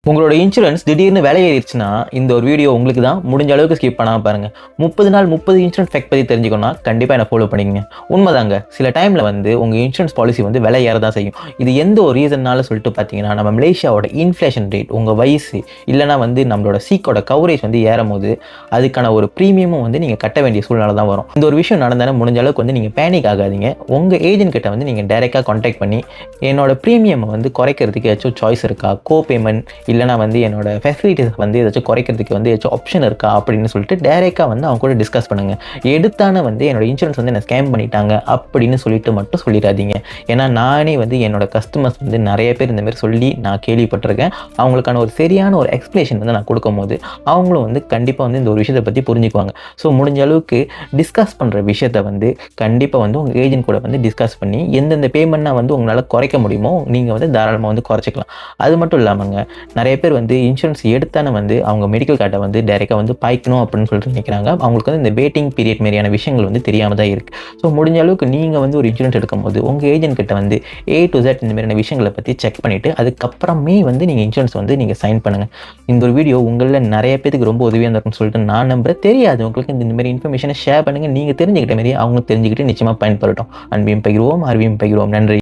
உங்களோட இன்சூரன்ஸ் திடீர்னு விலை ஏறிடுச்சுன்னா இந்த ஒரு வீடியோ உங்களுக்கு தான். முடிஞ்ச அளவுக்கு ஸ்கிப் பண்ணாமல் பாருங்கள். 30 நாள் 30 இன்சூரன்ஸ் ஃபேக்ட் பற்றி தெரிஞ்சுக்கணும்னா கண்டிப்பாக என்ன ஃபாலோ பண்ணிக்கங்க. உண்மைதாங்க, சில டைமில் வந்து உங்கள் இன்சூரன்ஸ் பாலிசி வந்து விலை ஏற தான் செய்யும். இது எந்த ஒரு ரீசன்னால சொல்லிட்டு பார்த்தீங்கன்னா, நம்ம மலேசியாவோட இன்ஃப்ளேஷன் ரேட், உங்கள் வயசு இல்லைனா வந்து நம்மளோட சீக்கோட கவரேஜ் வந்து ஏறும் போது அதுக்கான ஒரு ப்ரீமியமும் வந்து நீங்கள் கட்ட வேண்டிய சூழ்நிலை தான் வரும். இந்த ஒரு விஷயம் நடந்தாலும் முடிஞ்ச அளவுக்கு வந்து நீங்கள் பேனிக் ஆகாதீங்க. உங்கள் ஏஜென்ட் கிட்ட வந்து நீங்கள் டைரெக்டாக கான்டாக்ட் பண்ணி என்னோட ப்ரீமியம் வந்து குறைக்கிறதுக்கு ஏதாச்சும் சாய்ஸ் இருக்கா, கோ பேமெண்ட் இல்லைனா வந்து என்னோட ஃபெசிலிட்டிஸ் வந்து ஏதாச்சும் குறைக்கிறதுக்கு வந்து ஏதாச்சும் ஆப்ஷன் இருக்கா அப்படின்னு சொல்லிட்டு டைரெக்டாக வந்து அவங்க கூட டிஸ்கஸ் பண்ணுங்கள். எடுத்தான வந்து என்னோட இன்சூரன்ஸ் வந்து என்ன ஸ்கேம் பண்ணிட்டாங்க அப்படின்னு சொல்லிட்டு மட்டும் சொல்லிடாதீங்க. ஏன்னா நானே வந்து என்னோட கஸ்டமர்ஸ் வந்து நிறைய பேர் இந்தமாதிரி சொல்லி நான் கேள்விப்பட்டிருக்கேன். அவங்களுக்கான ஒரு சரியான ஒரு எக்ஸ்பிளேஷன் வந்து நான் கொடுக்கும் போது அவங்களும் வந்து கண்டிப்பாக வந்து இந்த ஒரு விஷயத்தை பற்றி புரிஞ்சுக்குவாங்க. ஸோ முடிஞ்ச அளவுக்கு டிஸ்கஸ் பண்ணுற விஷயத்தை வந்து கண்டிப்பாக வந்து உங்கள் ஏஜென்ட் கூட வந்து டிஸ்கஸ் பண்ணி எந்தெந்த பேமெண்ட்னா வந்து உங்களால் குறைக்க முடியுமோ நீங்கள் வந்து தாராளமாக வந்து குறைச்சிக்கலாம். அது மட்டும் இல்லாமங்க, நிறைய பேர் வந்து இன்சூரன்ஸ் எடுத்தானே வந்து அவங்க மெடிக்கல் கார்டை வந்து டைரெக்டாக வந்து பாய்க்கணும் அப்படின்னு சொல்லிட்டு நினைக்கிறாங்க. அவங்களுக்கு வந்து இந்த வெயிட்டிங் பீரியட் மாதிரியான விஷயங்கள் வந்து தெரியாமல் தான் இருக்குது. ஸோ முடிஞ்ச அளவுக்கு நீங்கள் வந்து ஒரு இன்சூரன்ஸ் எடுக்கும்போது உங்கள் ஏஜென்ட் கிட்ட வந்து A to Z இந்த மாதிரியான விஷயங்களை பற்றி செக் பண்ணிவிட்டு அதுக்கப்புறமே வந்து நீங்கள் இன்சூரன்ஸ் வந்து நீங்கள் சைன் பண்ணுங்கள். இந்த ஒரு வீடியோ உங்களில் நிறைய பேருக்கு ரொம்ப உதவியாக இருக்குன்னு சொல்லிட்டு நான் நம்புறேன். தெரியாது உங்களுக்கு இந்த மாதிரி இன்ஃபர்மேஷனை ஷேர் பண்ணுங்கள். நீங்கள் தெரிஞ்சுக்கிட்ட மாதிரி அவங்க தெரிஞ்சுக்கிட்டு நிச்சயமாக பயன்படுத்தட்டும். அன்பியும் பகிர்வோம், அறிவியும் பகிர்வோம். நன்றி.